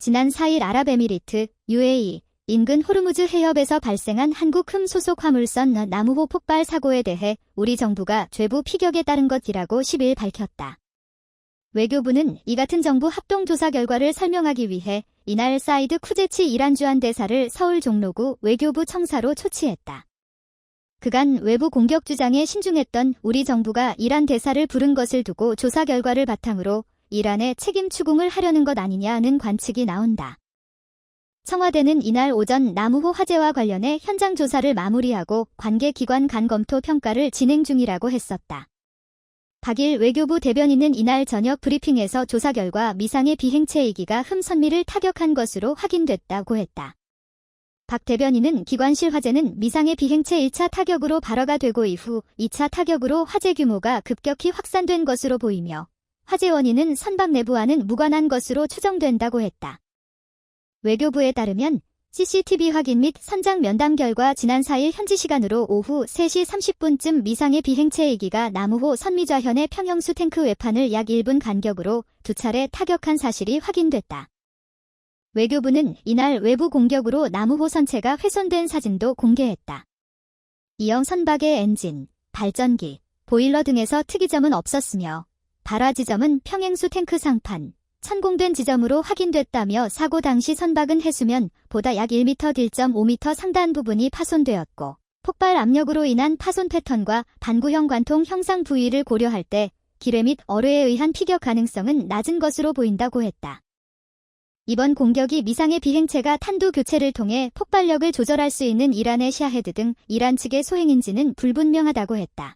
지난 4일 아랍에미리트, UAE, 인근 호르무즈 해협에서 발생한 한국흠 소속 화물선 나무호 폭발 사고에 대해 우리 정부가 죄부 피격에 따른 것이라고 10일 밝혔다. 외교부는 이 같은 정부 합동조사 결과를 설명하기 위해 이날 사이드 쿠제치 이란 주한 대사를 서울 종로구 외교부 청사로 초치했다. 그간 외부 공격 주장에 신중했던 우리 정부가 이란 대사를 부른 것을 두고 조사 결과를 바탕으로 이란에 책임 추궁을 하려는 것 아니냐는 관측이 나온다. 청와대는 이날 오전 나무호 화재와 관련해 현장 조사를 마무리하고 관계기관 간 검토 평가를 진행 중이라고 했었다. 박일 외교부 대변인은 이날 저녁 브리핑에서 조사 결과 미상의 비행체이기가 흠 선미를 타격한 것으로 확인됐다고 했다. 박 대변인은 기관실 화재는 미상의 비행체 1차 타격으로 발화가 되고 이후 2차 타격으로 화재 규모가 급격히 확산된 것으로 보이며 화재 원인은 선박 내부와는 무관한 것으로 추정된다고 했다. 외교부에 따르면 CCTV 확인 및 선장 면담 결과 지난 4일 현지 시간으로 오후 3시 30분쯤 미상의 비행체이기가 나무호 선미좌현의 평형수 탱크 외판을 약 1분 간격으로 2차례 타격한 사실이 확인됐다. 외교부는 이날 외부 공격으로 나무호 선체가 훼손된 사진도 공개했다. 이어 선박의 엔진, 발전기, 보일러 등에서 특이점은 없었으며 발화 지점은 평행수 탱크 상판, 천공된 지점으로 확인됐다며 사고 당시 선박은 해수면보다 약 1m 1.5m 상단 부분이 파손되었고 폭발 압력으로 인한 파손 패턴과 반구형 관통 형상 부위를 고려할 때 기뢰 및 어뢰에 의한 피격 가능성은 낮은 것으로 보인다고 했다. 이번 공격이 미상의 비행체가 탄두 교체를 통해 폭발력을 조절할 수 있는 이란의 샤헤드 등 이란 측의 소행인지는 불분명하다고 했다.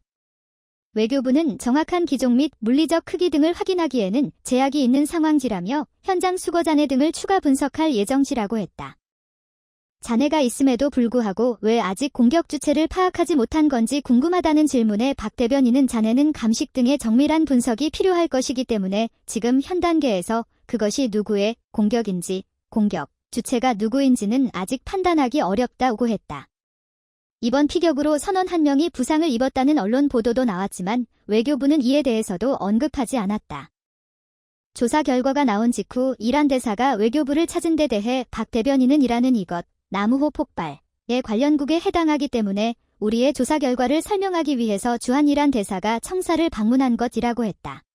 외교부는 정확한 기종 및 물리적 크기 등을 확인하기에는 제약이 있는 상황지라며 현장 수거 잔해 등을 추가 분석할 예정지라고 했다. 잔해가 있음에도 불구하고 왜 아직 공격 주체를 파악하지 못한 건지 궁금하다는 질문에 박 대변인은 잔해는 감식 등의 정밀한 분석이 필요할 것이기 때문에 지금 현 단계에서 그것이 누구의 공격인지, 공격 주체가 누구인지는 아직 판단하기 어렵다고 했다. 이번 피격으로 선원 1명이 부상을 입었다는 언론 보도도 나왔지만 외교부는 이에 대해서도 언급하지 않았다. 조사 결과가 나온 직후 이란 대사가 외교부를 찾은 데 대해 박 대변인은 이란은 이것, 나무호 폭발에 관련국에 해당하기 때문에 우리의 조사 결과를 설명하기 위해서 주한 이란 대사가 청사를 방문한 것이라고 했다.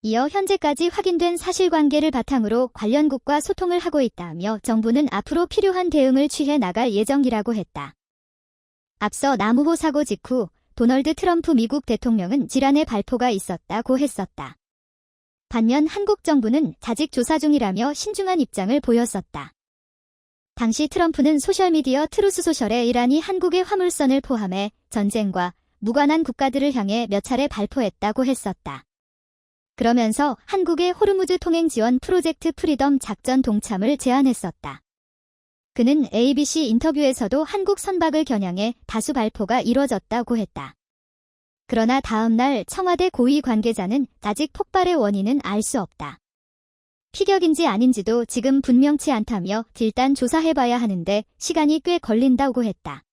이어 현재까지 확인된 사실관계를 바탕으로 관련국과 소통을 하고 있다며 정부는 앞으로 필요한 대응을 취해 나갈 예정이라고 했다. 앞서 나무호 사고 직후 도널드 트럼프 미국 대통령은 질환의 발포가 있었다고 했었다. 반면 한국 정부는 자직 조사 중이라며 신중한 입장을 보였었다. 당시 트럼프는 소셜미디어 트루스 소셜에 이란이 한국의 화물선을 포함해 전쟁과 무관한 국가들을 향해 몇 차례 발포했다고 했었다. 그러면서 한국의 호르무즈 통행 지원 프로젝트 프리덤 작전 동참을 제안했었다. 그는 ABC 인터뷰에서도 한국 선박을 겨냥해 다수 발포가 이뤄졌다고 했다. 그러나 다음 날 청와대 고위 관계자는 아직 폭발의 원인은 알 수 없다. 피격인지 아닌지도 지금 분명치 않다며 일단 조사해봐야 하는데 시간이 꽤 걸린다고 했다.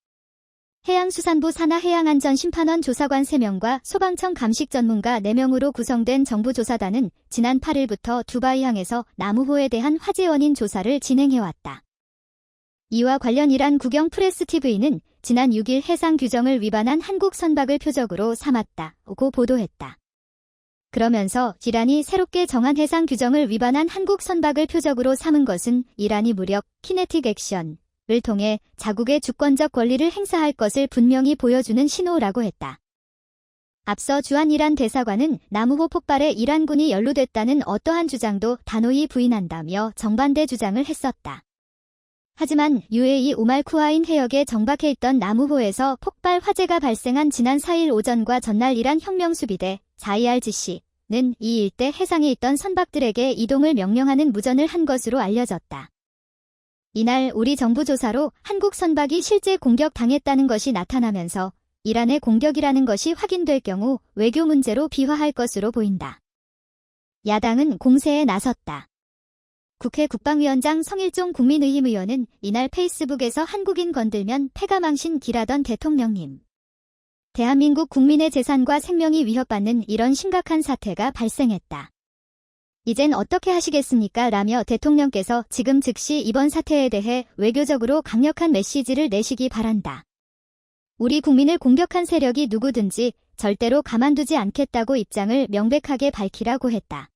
해양수산부 산하해양안전심판원 조사관 3명과 소방청 감식 전문가 4명으로 구성된 정부조사단은 지난 8일부터 두바이항에서 나무호에 대한 화재 원인 조사를 진행해왔다. 이와 관련 이란 국영 프레스 TV는 지난 6일 해상 규정을 위반한 한국 선박을 표적으로 삼았다고 보도했다. 그러면서 이란이 새롭게 정한 해상 규정을 위반한 한국 선박을 표적으로 삼은 것은 이란이 무력, 키네틱 액션을 통해 자국의 주권적 권리를 행사할 것을 분명히 보여주는 신호라고 했다. 앞서 주한 이란 대사관은 나무호 폭발에 이란군이 연루됐다는 어떠한 주장도 단호히 부인한다며 정반대 주장을 했었다. 하지만 UAE 오말쿠아인 해역에 정박해 있던 나무호에서 폭발 화재가 발생한 지난 4일 오전과 전날 이란 혁명수비대 IRGC는 이 일대 해상에 있던 선박들에게 이동을 명령하는 무전을 한 것으로 알려졌다. 이날 우리 정부 조사로 한국 선박이 실제 공격당했다는 것이 나타나면서 이란의 공격이라는 것이 확인될 경우 외교 문제로 비화할 것으로 보인다. 야당은 공세에 나섰다. 국회 국방위원장 성일종 국민의힘 의원은 이날 페이스북에서 한국인 건들면 패가망신 기라던 대통령님. 대한민국 국민의 재산과 생명이 위협받는 이런 심각한 사태가 발생했다. 이젠 어떻게 하시겠습니까? 라며 대통령께서 지금 즉시 이번 사태에 대해 외교적으로 강력한 메시지를 내시기 바란다. 우리 국민을 공격한 세력이 누구든지 절대로 가만두지 않겠다고 입장을 명백하게 밝히라고 했다.